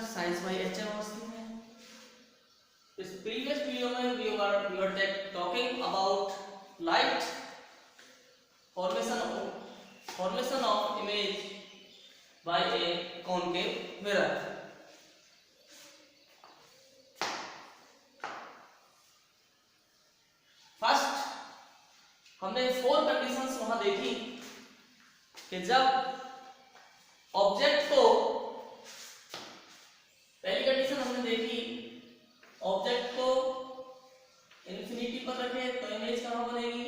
Science by H M Awasthi में। इस previous video में we were talking about light formation of image by a concave mirror. First हमने 4 conditions वहां देखी कि जब ऑब्जेक्ट को, पहली कंडीशन हमने देखी ऑब्जेक्ट को इन्फिनिटी पर रखे तो इमेज कहां बनेगी।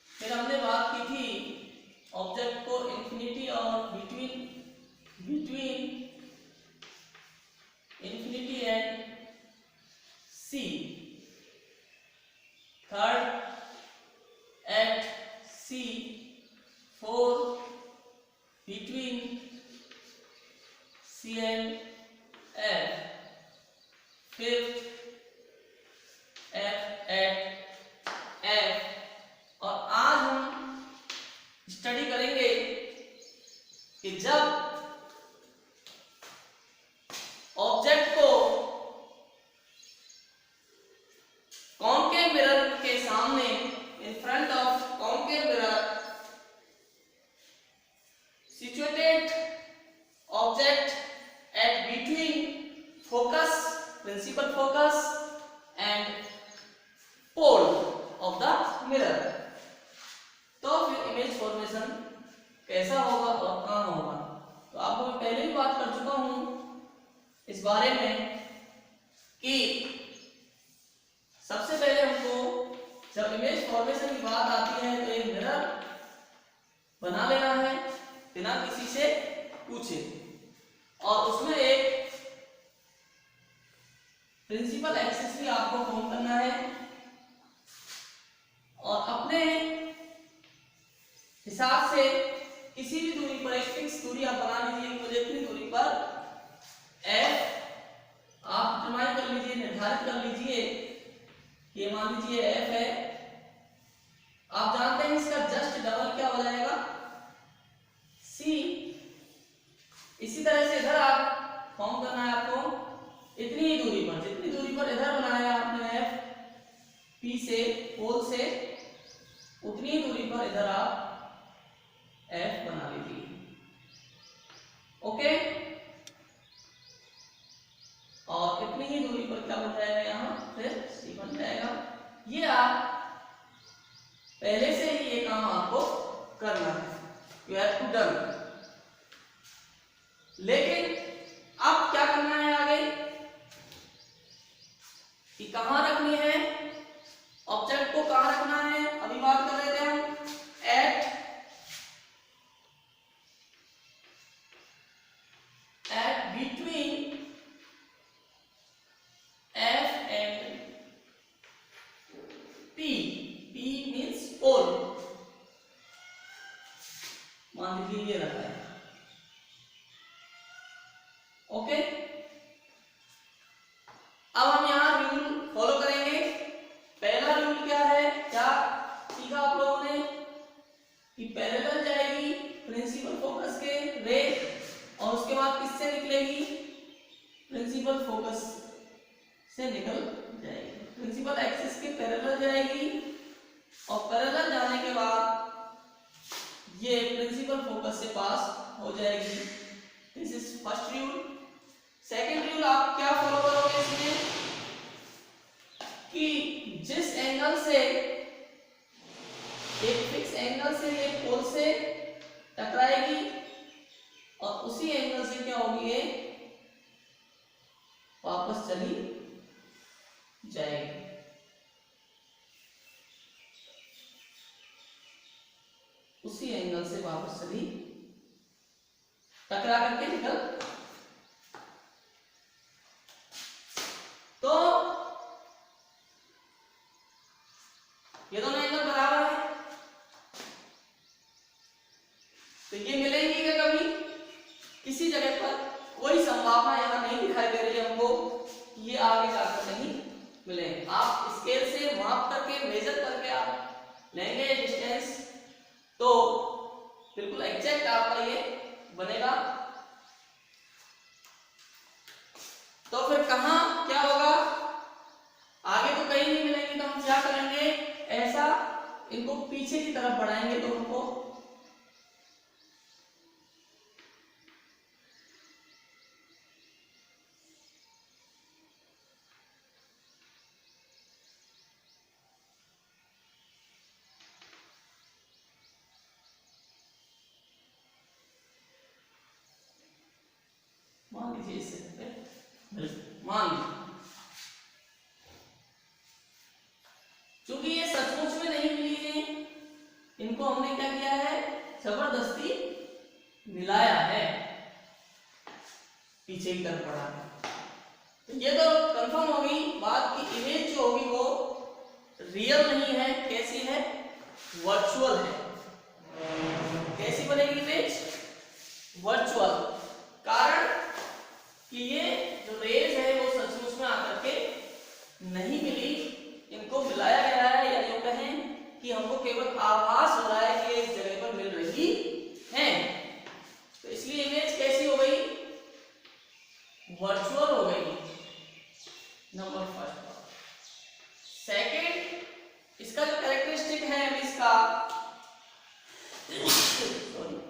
फिर हमने बात की थी ऑब्जेक्ट को इन्फिनिटी और between infinity and C. Third at C. Fourth between C and F, fifth F at F। और आज हम स्टडी करेंगे कि जब ऑब्जेक्ट को कॉनकेव मिरर के सामने, in front of concave mirror, situated object at between focus, principal focus and pole of the mirror, तो फिर इमेज फॉर्मेशन कैसा होगा और कहाँ होगा। तो आपको मैं पहले भी बात कर चुका हूं इस बारे में कि सबसे पहले हमको जब इमेज फॉर्मेशन की बात आती है तो एक मिरर बना लेना है बिना किसी से पूछे, और उसमें एक प्रिंसिपल एक्सिस भी आपको फॉर्म करना है और अपने हिसाब से किसी भी दूरी पर एक फिक्स दूरी आप बना लीजिए। मुझे इतनी दूरी पर एफ आप डिटरमाइन कर लीजिए, निर्धारित कर लीजिए। ये मान लीजिए एफ है। आप जानते हैं इसका जस्ट डबल क्या हो जाएगा, सी। इसी तरह से इधर आप फॉर्म करना है आपको इतनी ही दूरी पर, जितनी दूरी पर इधर बनाया आपने एफ पी से पोल से, उतनी ही दूरी पर इधर आप एफ बना लीजिए। ओके, और इतनी ही दूरी पर क्या बन जाएगा, यहाँ फिर सी बन जाएगा। ये आप पहले से ही ये काम आपको करना है, यू हैव टू डन। लेकिन अब क्या करना है आगे कि कहां रखनी है ऑब्जेक्ट को, कहां रखना है। अभी बात कर रहे थे हम at between F and P. P means pole, मान लीजिए ये रखा है। ओके, अब हम यहां रूल फॉलो करेंगे। पहला रूल क्या है, क्या सीखा आप लोगों ने कि पैरेलल जाएगी प्रिंसिपल फोकस के रे, और उसके बाद किससे निकलेगी, प्रिंसिपल फोकस से निकल जाएगी, प्रिंसिपल एक्सिस के पैरेलल जाएगी, और पैरेलल जाने के बाद ये प्रिंसिपल फोकस से पास हो जाएगी। This is first rule. Second rule आप क्या फॉलो करोगे इसमें कि जिस एंगल से, एक फिक्स एंगल से ये पोल से टकराएगी और उसी एंगल से क्या होगी, ये वापस चली जाएगी। उसी एंगल से वापस चली, टकरा करके निकल। तो ये दोनों एंगल बराबर है, तो ये मिलेंगे क्या कभी, किसी जगह पर कोई संभावना यहां नहीं दिखाई दे रही है हमको कि ये आगे जाकर नहीं मिलेंगे। आप स्केल से माप करके, मेजर करके आप लेंगे डिस्टेंस, तो बिल्कुल एग्जैक्ट आपका ये बनेगा। तो फिर कहाँ क्या होगा, आगे तो कहीं नहीं मिलेंगे, तो हम क्या करेंगे, ऐसा इनको पीछे की तरफ बढ़ाएंगे दोनों को, मान लीजिए इससे मान लीजिए, क्योंकि ये सचमुच में नहीं मिली है, इनको हमने क्या किया है, जबरदस्ती मिलाया है, पीछे की तरफ बढ़ा। तो ये तो कंफर्म होगी बात की इमेज जो होगी वो रियल नहीं है, कैसी है, वर्चुअल है। कैसी बनेगी इमेज, वर्चुअल, कारण कि ये जो रेज है वो सचमुच में आकर के नहीं मिली, इनको मिलाया गया है, या यूं कहें कि हमको केवल आभास हो रहा है कि इस जगह पर मिल रही है। तो इसलिए इमेज कैसी हो गई, वर्चुअल हो गई, नंबर फर्स्ट। सेकंड, इसका जो कैरेक्टरिस्टिक है अभी इसका सॉरी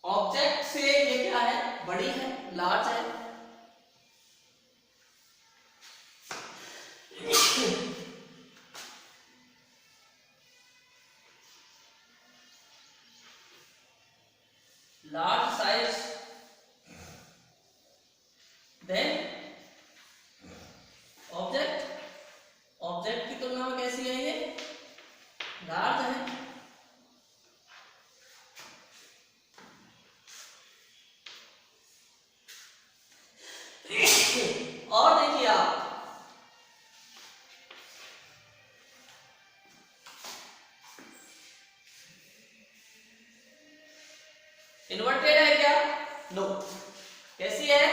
ऑब्जेक्ट से ये क्या है, बड़ी है, लार्ज है, large size, then object, object की तुलना में कैसी है ये, लार्ज है, और देखिए आप इन्वर्टेड है क्या, नो, कैसी है,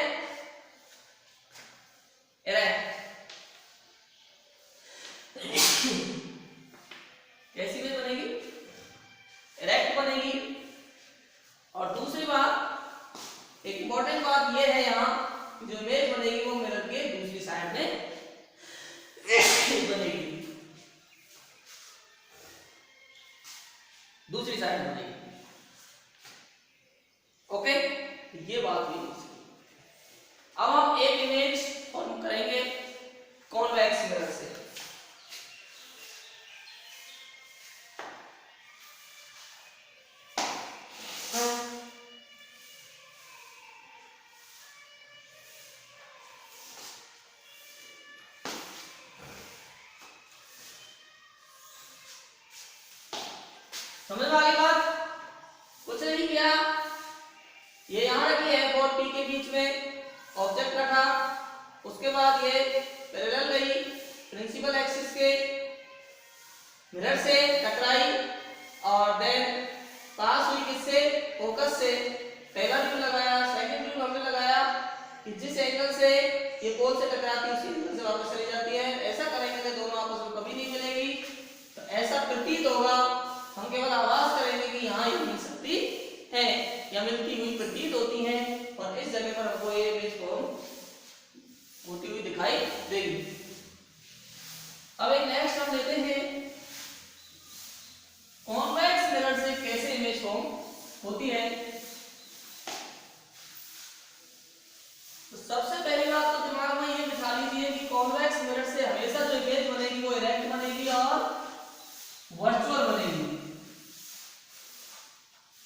कैसी में बनेगी, इरेक्ट बनेगी। और दूसरी बात, एक इंपॉर्टेंट बात यह है यहाँ, जो इमेज बनेगी वो मिरर के दूसरी साइड में बनेगी, दूसरी साइड बनेगी। ओके, ये बात हुई। अब हम एक इमेज फॉर्म करेंगे कॉन्वेक्स मिरर से। समझ में आ गई बात, कुछ नहीं किया, ये यहां रखी है और पी के बीच में ऑब्जेक्ट रखा, उसके बाद ये पैरेलल गई प्रिंसिपल एक्सिस के मिरर से टकराई, और देन पास हुई किससे, फोकस से। पहला व्यू लगाया, सेकंड व्यू हमने लगाया कि जिस एंगल से ये पोल से टकराती है उसी एंगल से वापस चली जाती है। ऐसा करेंगे तो दोनों आपस में कभी नहीं मिलेंगी, तो ऐसा प्रतीत होगा, हम केवल आवाज करेंगे कि यहाँ ये मिल सकती है या मिलती हुई प्रतीत होती हैं, और इस जगह पर हमको ये इमेज फॉर्म होती हुई दिखाई देगी। अब एक नेक्स्ट हम लेते हैं कॉन्वेक्स मिरर से कैसे इमेज फॉर्म होती है। तो सबसे पहली बात तो दिमाग में ये बिठा लीजिए कि कॉन्वेक्स मिरर से हमेशा जो इमेज बनेगी वो इरेक्ट बनेगी और वर्चुअल बनेगी।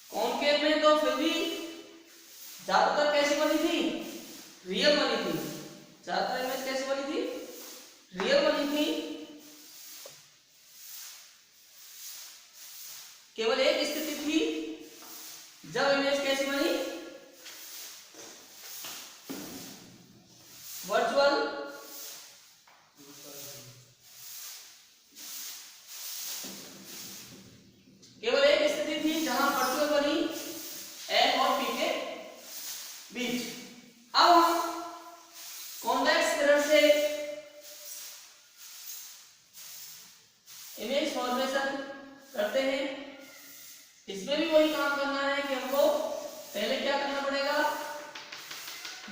कॉन्केव में तो फिर भी ज्यादातर कैसी बनी थी, रियल बनी थी, ज्यादातर इमेज कैसी बनी थी, रियल बनी थी। केवल एक स्थिति थी जब इमेज कैसी बनी, वर्चुअल। केवल एक स्थिति थी जहां वर्चुअल बनी एफ और पी के बीच। अब हम कॉन्वेक्स मिरर से इमेज फॉर्मेशन करते हैं, इसमें भी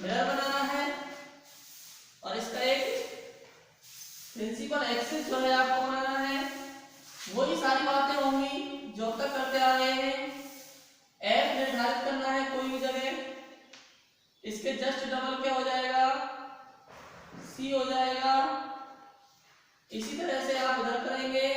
मिरर बनाना है और इसका एक प्रिंसिपल एक्सिस जो है आपको बनाना है। वही सारी बातें होंगी जो अब तक करते आ रहे हैं। एफ निर्धारित करना है कोई भी जगह, इसके जस्ट डबल क्या हो जाएगा, सी हो जाएगा। इसी तरह से आप इधर करेंगे,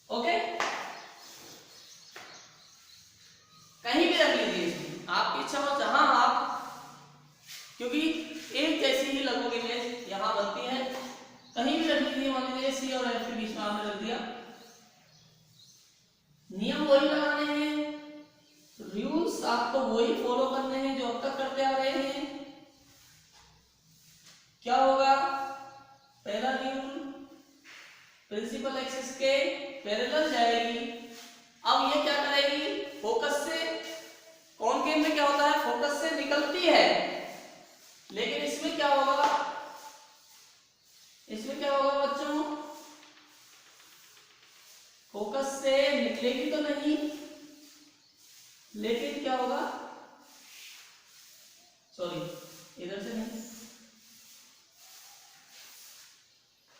ओके। कहीं भी रख लीजिए इसमें, आपकी इच्छा हो जहां आप, क्योंकि एक जैसी ही लगभग इमेज यहां बनती है, कहीं भी रख लीजिए। मान लीजिए सी और एफ के बीच में आपने रख दिया। नियम वही लगाने हैं, रूल्स आपको वही फॉलो करने हैं जो अब तक करते आ रहे हैं। क्या होगा, पहला रूल प्रिंसिपल एक्सिस के पैरेलल जाएगी। अब ये क्या करेगी, फोकस से, कौन गेम में क्या होता है, फोकस से निकलती है, लेकिन इसमें क्या होगा, इसमें क्या होगा बच्चों, फोकस से निकलेगी तो नहीं, लेकिन क्या होगा, सॉरी इधर से नहीं,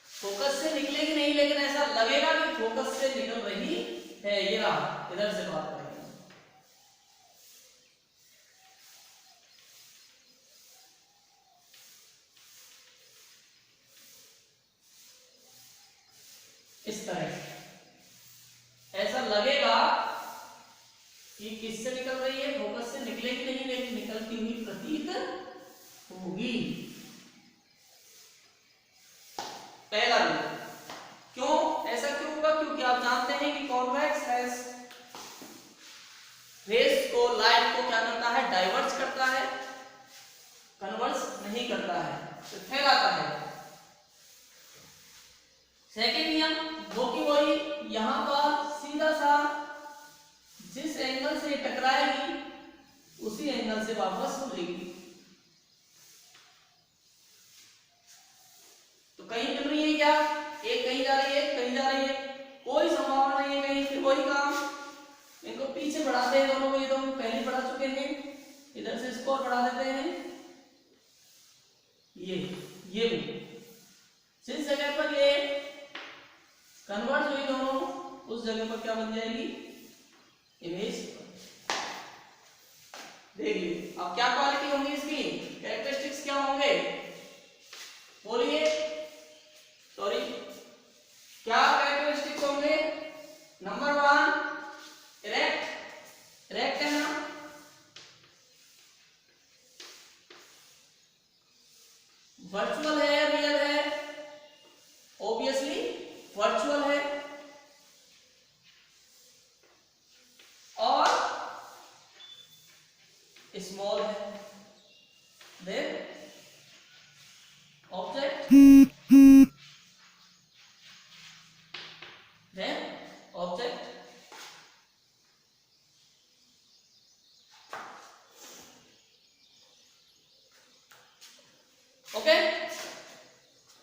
फोकस से निकलेगी नहीं, लेकिन ऐसा लगेगा कि फोकस से निकल रही है। ये रहा, इधर से बात करेंगे। इस तरह ऐसा लगेगा कि किससे निकल रही है, फोकस से निकलेगी नहीं, लेकिन निकलती हुई प्रतीत होगी। पहला रूल, क्यों ऐसा क्यों होगा, क्योंकि आप जानते हैं कि कॉन्वेक्स रेस को, लाइट को क्या करता है, डाइवर्ज करता है, कन्वर्स नहीं करता है, तो फैलाता है। सेकेंड नियम वो की वही, यहां पर सीधा सा जिस एंगल से टकराएगी उसी एंगल से वापस मुड़ेगी। तो कहीं मिल रही है क्या, एक कहीं जा रही है, कहीं जा रही है, कोई संभावना नहीं है कहीं, फिर वही काम, इनको पीछे बढ़ाते हैं दोनों को, ये दोनों पहले बढ़ा चुके हैं, इधर से इसको और बढ़ा देते हैं। ये जिस जगह पर ये कन्वर्ट हुई दोनों, उस जगह पर क्या बन जाएगी, इमेज। देखिए अब क्या क्वालिटी होंगी इसकी, कैरेक्टरिस्टिक्स क्या होंगे, बोलिए, सॉरी क्या कैरेक्टरिस्टिक्स होंगे। नंबर 1 इरेक्ट, इरेक्ट है ना, वर्चुअल है या रियल है, ऑब्वियसली वर्चुअल है, और स्मॉल है। Then object, then object, okay.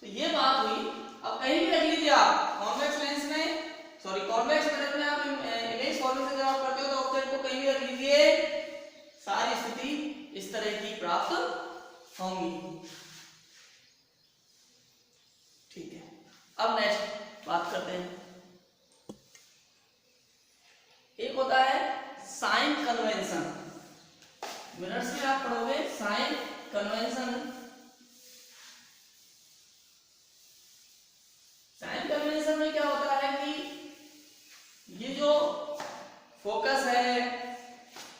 तो ये बात हुई। अब कहीं भी रख लीजिए आप, कॉन्वेक्स लेंस में, सॉरी कॉन्वेक्स मिरर में आप इमेज फॉर्मेट से जब आप करते हो तो ऑब्जेक्ट को कहीं भी रख लीजिए, सारी स्थिति इस तरह की प्राप्त होंगी। ठीक है, अब नेक्स्ट बात करते हैं। एक होता है साइन कन्वेंशन, मिरर्स में आप पढ़ोगे साइन कन्वेंशन। साइन कन्वेंशन में क्या होता है कि ये जो फोकस है,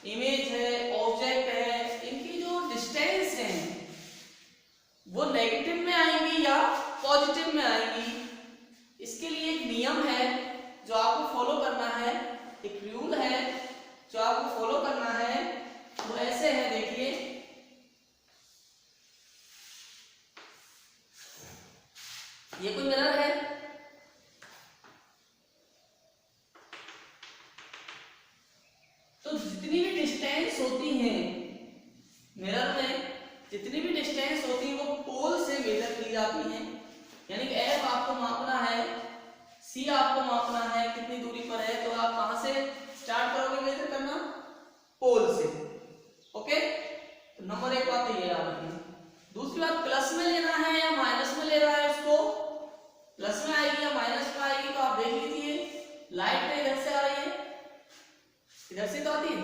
इमेज है, ऑब्जेक्ट है, इनकी जो डिस्टेंस है वो नेगेटिव में आएंगी या पॉजिटिव में आएंगी। इसके लिए एक नियम है जो आपको फॉलो करना है, एक रूल है जो आपको फॉलो करना है। वो ऐसे है, देखिए ये कोई मिरर है, तो जितनी भी डिस्टेंस होती है मिरर में, जितनी भी डिस्टेंस मेजर की जाती हैं। यानी कि एफ आपको मापना है, सी आपको मापना है कितनी दूरी पर है, तो आप कहां से स्टार्ट करोगे मेजर करना? पोल से। ओके, तो नंबर एक बात तो ये याद रखना। दूसरी बात, प्लस में लेना है या माइनस में ले रहा है उसको, प्लस में आएगी या माइनस में आएगी, तो आप देख लीजिए लाइट में इधर से आ रही है, इधर से तो आती है।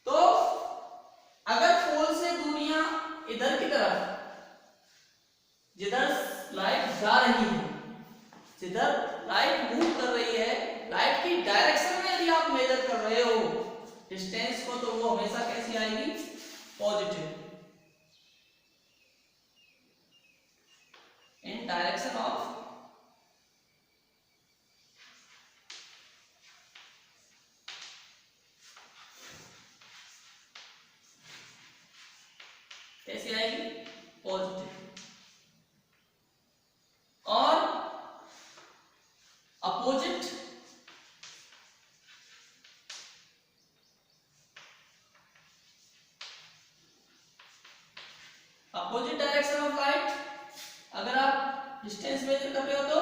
तो अगर पोल से दूरियां इधर की तरफ, जिधर लाइट जा रही है, जिधर लाइट मूव कर रही है, लाइट की डायरेक्शन में यदि आप मेजर कर रहे हो डिस्टेंस को, तो वो हमेशा कैसी आएगी? पॉजिटिव, इन डायरेक्शन ऑफ कैसी आएगी? पॉजिटिव। और opposite opposite direction of light, अगर आप डिस्टेंस मेजर कर रहे हो तो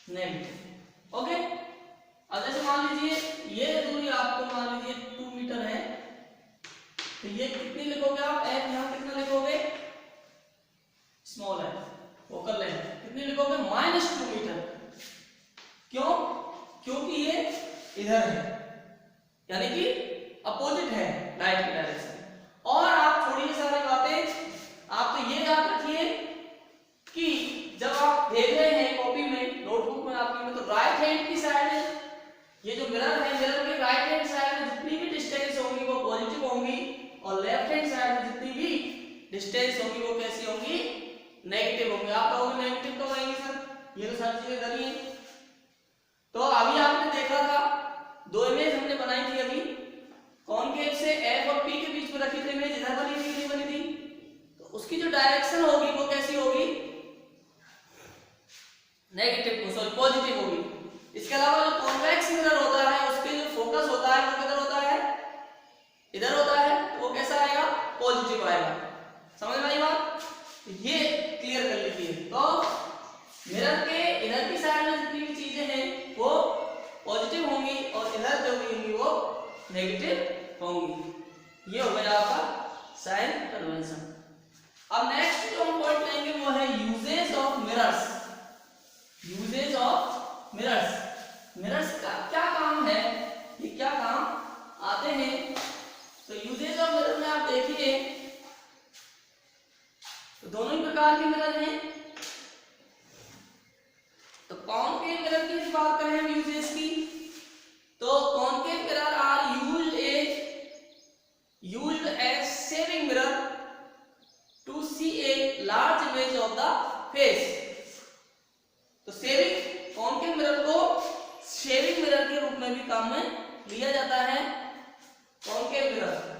नेगेटिव। ओके, अब जैसे मान लीजिए ये दूरी आपको मान लीजिए 2 मीटर है, तो ये कितनी लिखोगे आप? एफ यहां कितना लिखोगे? स्मॉल है, फोकल लेंथ कितनी लिखोगे? -2 मीटर। क्यों? क्योंकि ये इधर है, यानी कि अपोजिट है लाइट की डायरेक्शन। और आप थोड़ी सारी बातें आप तो ये याद रखिए कि जब आप देख रहे हैं कॉपी में, नोटबुक में आपकी में, तो राइट हैंड की साइड में ये जो मिरर है, मिरर के राइट हैंड साइड में जितनी भी डिस्टेंस होगी वो पॉजिटिव होंगी, और लेफ्ट हैंड साइड में जितनी भी डिस्टेंस होगी वो कैसी होंगी? नेगेटिव होंगी। आप कहोगे नेगेटिव कब आएंगे सर? ये तो सारी चीजें इधर ही है। तो अभी आपने देखा था, दो इमेज हमने बनाई थी अभी, कॉनकेव से एफ और पी के बीच में रखी थी इमेज, इधर बनी थी नहीं बनी थी, तो उसकी जो डायरेक्शन होगी वो कैसी होगी? नेगेटिव, सॉरी पॉजिटिव होगी। इसके अलावा जो कॉन्वेक्स मिरर होता है उसके जो फोकस होता है वो किधर होता है? इधर होता है, तो वो कैसा आएगा? पॉजिटिव आएगा। समझ में आई बात? ये क्लियर कर लीजिए। तो मिरर के इधर की साइड में जितनी भी चीजें हैं वो पॉजिटिव होंगी, और इधर जो भी होंगी वो नेगेटिव होंगी। ये हो गया आपका साइन कन्वेंशन। अब नेक्स्ट जो हम पॉइंट लेंगे वो है uses of mirrors. Uses of mirrors, mirrors का क्या काम है, ये क्या काम आते हैं? तो यूजेज ऑफ मिरर में आप देखिए तो दोनों ही प्रकार के मिरर हैं। तो कॉनकेव मिरर की बात करें हम यूजेज की, तो concave mirror are used as shaving mirror to see a large image of the face. तो सेविंग, कॉनकेव मिरर को शेविंग मिरर के रूप में भी काम में लिया जाता है। Concave mirror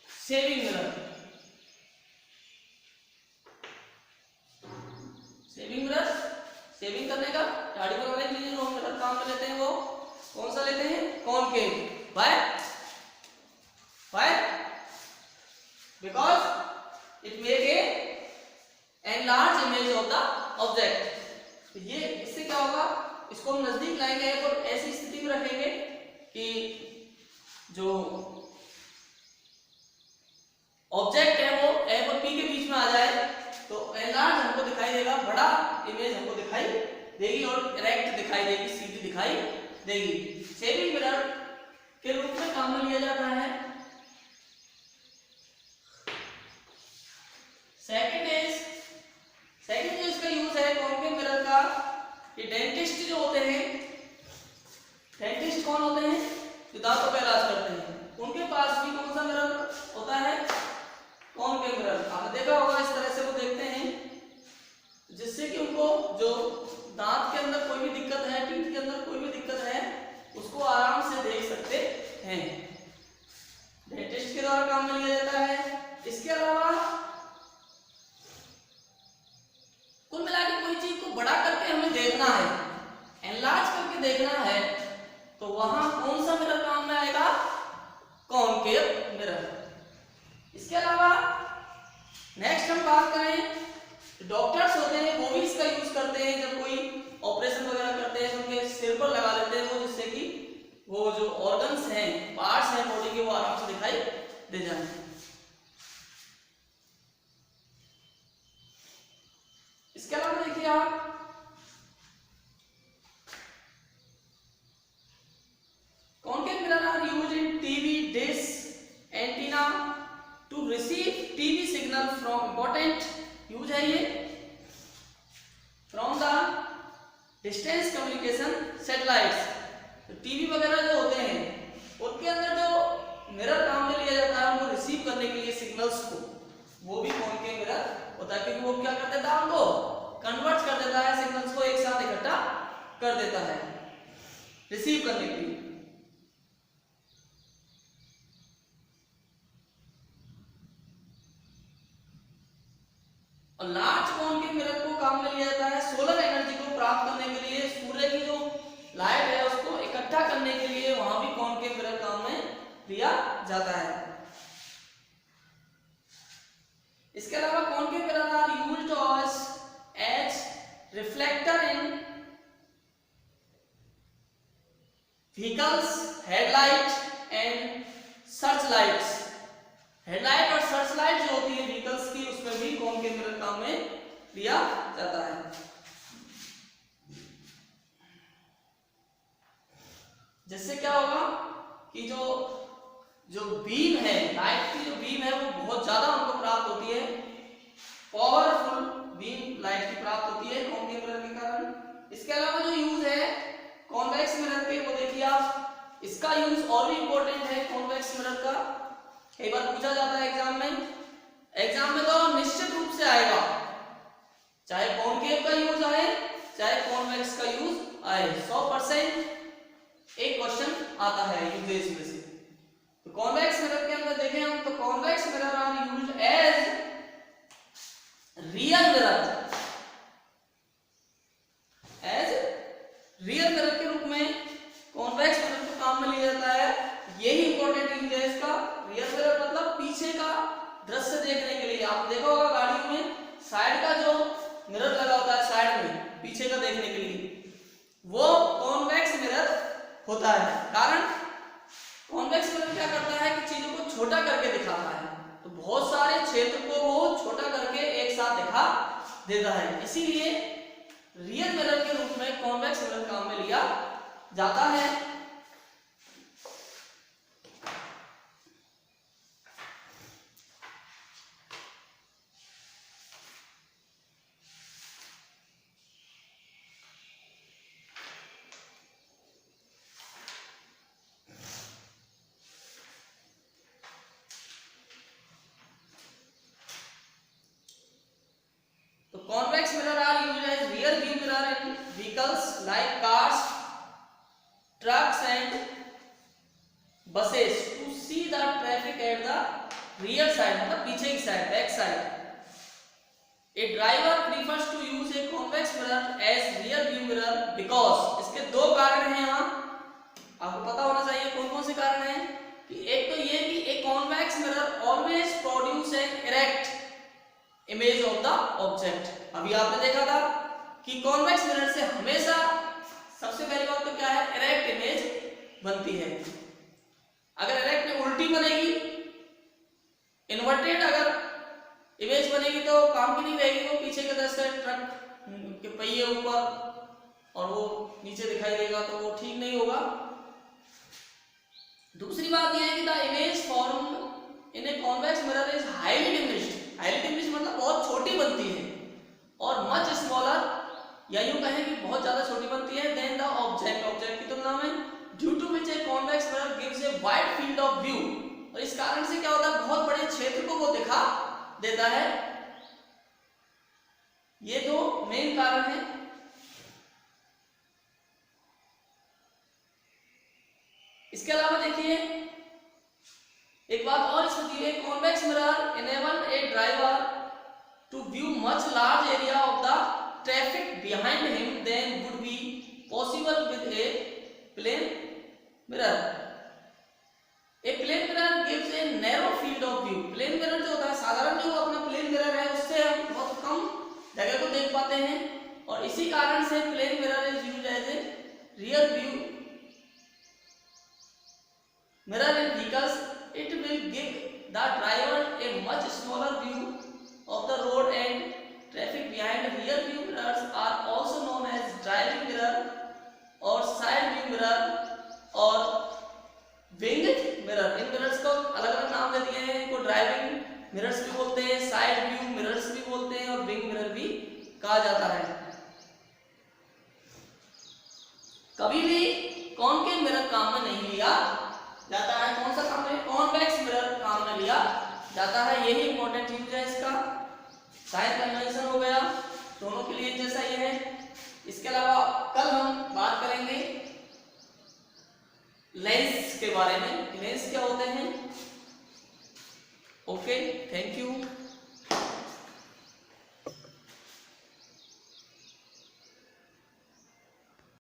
shaving mirror, shaving mirror shaving करने का, दाढ़ी बनाने के लिए जो मिरर काम में लेते हैं वो कौन सा लेते हैं? Concave. Why? Because it make a enlarge image of the object. तो ये इससे क्या होगा? इसको हम नजदीक लाएंगे और ऐसी स्थिति में रखेंगे कि जो ऑब्जेक्ट है वो एफ और पी के बीच में आ जाए, तो एनलार्ज हमको दिखाई देगा, बड़ा इमेज हमको दिखाई देगी और इरेक्ट दिखाई देगी, सीधी दिखाई देगी। सेविंग मिरर के रूप में काम में लिया जाता है। सेकंड जो इसका यूज है कॉनकेव मिरर का, ये डेंटिस्ट जो होते हैं, डेंटिस्ट कौन होते हैं? जो दांतों का इलाज करते हैं, उनके पास भी कौन सा मिरर होता है? Concave mirror. आपने देखा होगा इस तरह से वो देखते हैं, जिससे कि उनको जो दांत के अंदर कोई भी दिक्कत है, टीथ के अंदर कोई भी दिक्कत है, उसको आराम से देख सकते हैं। डेंटिस्ट के द्वारा काम में लिया जाता है। इसके अलावा कुल मिला के कोई चीज को बड़ा करके हमें देखना है, एनलार्ज करके देखना है तो वहां कौन सा मिरर काम में आएगा, कॉनकेव मिरर। इसके अलावा नेक्स्ट हम बात करें, डॉक्टर्स होते हैं वो भी इसका यूज करते हैं, जब कोई ऑपरेशन वगैरह करते हैं तो उनके सिर पर लगा लेते हैं वो, जिससे कि वो जो ऑर्गन्स हैं, पार्ट्स हैं बॉडी के, वो आराम से दिखाई दे जाए। इसके अलावा देखिए आप concave mirror are used in TV dish antenna to receive TV signal from, important use है ये, from the distance communication satellites. तो टीवी वगैरह जो होते हैं उनके अंदर जो मिरर काम में लिया जाता है उनको रिसीव करने के लिए सिग्नल्स को, वो भी कॉनकेव मिरर होता है, क्योंकि वो क्या कर देता है, उनको कन्वर्ट कर देता है, सिग्नल्स को एक साथ इकट्ठा कर देता है रिसीव करने के लिए। और लार्ज कॉनकेव मिरर को काम में लिया जाता है सोलर एनर्जी को प्राप्त करने के लिए, सूर्य की जो लाइट है उसको इकट्ठा करने के लिए, वहां भी कॉनकेव मिरर काम में लिया जाता है। इसके अलावा concave mirror are used as reflector in vehicles, headlight and search lights. Headlight और सर्च लाइट जो होती है व्हीकल्स की, उसमें भी कॉनकेव मिरर काम में लिया जाता है। जिससे क्या होगा कि जो बीम है, लाइट की जो बीम है वो बहुत ज्यादा उनको प्राप्त होती है, पावरफुल बीम लाइट की प्राप्त होती है कॉनकेव मिरर के कारण। इसके अलावा जो यूज है कॉन्वेक्स मिरर के, वो देखिए आप, इसका यूज और भी इंपॉर्टेंट है कॉन्वेक्स मिरर का। कई बार पूछा जाता है एग्जाम में तो निश्चित रूप से आएगा, चाहे कॉनकेव का यूज आए चाहे कॉन्वेक्स का यूज आए, 100% एक क्वेश्चन आता है यूजेज में से। तो कॉन्वेक्स मिरर के अंदर देखें हम तो convex mirror are used as rear mirror, के रूप में कॉन्वेक्स मिरर को काम में लिया जाता है। यही इंपॉर्टेंट यूज है इसका। रियर मिरर मतलब पीछे का दृश्य देखने के लिए। आपने देखा होगा गाड़ियों में साइड का जो मिरर लगा होता है, साइड में पीछे का देखने के लिए, वो कॉन्वेक्स मिरर होता है। कारण कॉन्वेक्स मिरर क्या करता है कि चीजों को छोटा करके दिखाता है, तो बहुत सारे क्षेत्र को वो छोटा करके एक साथ दिखा देता है। इसीलिए रियल मिरर के रूप में कॉन्वेक्स मिरर काम में लिया जाता है। Convex mirror are used as rear view mirror in vehicles like cars, trucks and buses to see the traffic at the rear side, मतलब पीछे की side, back side. A driver prefers to use a convex mirror as rear view mirror because, इसके दो कारण हैं यहाँ, आपको पता होना चाहिए कौन कौन से कारण हैं। कि एक तो ये कि a convex mirror always produce an erect image of the object. अभी आपने देखा था कि कॉन्वेक्स मिरर से हमेशा सबसे पहली बात तो क्या है, इरेक्ट इमेज बनती है। अगर इरेक्ट में उल्टी बनेगी, इन्वर्टेड अगर इमेज बनेगी तो काम की नहीं रहेगी, वो पीछे के दृश्य ट्रक के पहिए ऊपर और वो नीचे दिखाई देगा, तो वो ठीक नहीं होगा। दूसरी बात यह है कि the image form in A convex mirror is highly diminished. Highly diminished मतलब बहुत छोटी बनती है, और मच स्मॉलर, या यूं कहें कि बहुत ज्यादा छोटी बनती है देन द ऑब्जेक्ट, ऑब्जेक्ट की तुलना में। Due to which a convex mirror gives a wide field of view, और इस कारण से क्या होता है, बहुत बड़े क्षेत्र को वो दिखा देता है। ये दो मेन कारण है। इसके अलावा देखिए एक बात और इसमें दी है, convex mirror enable a driver to view much large area of the traffic behind him than would be possible possible with a plane mirror. A plane mirror gives a narrow field of view. Plane mirror जो होता है, साधारण जो अपना plane mirror है उससे हम बहुत कम जगह को देख पाते हैं, और इसी कारण से plane mirror is used as a rear view mirror in vehicles. It will give the driver a much smaller view of the road and traffic behind. Rear view mirrors are also known as driving mirror or side view mirror or winged mirror. In mirrors को अलग अलग नाम दे दिए हैं, इनको driving mirrors भी बोलते हैं, साइड व्यू मिरर्स भी बोलते हैं और विंग मिरर भी कहा जाता है। कभी भी कॉनकेव मिरर काम में नहीं लिया जाता है। कौन सा काम में? कॉन्वेक्स मिरर काम में लिया जाता है। यही इंपॉर्टेंट चीज है इसका। साइन कन्वेंशन हो गया, दोनों के लिए जैसा ये है। इसके अलावा कल हम बात करेंगे लेंस के बारे में, लेंस क्या होते हैं। Okay, thank you.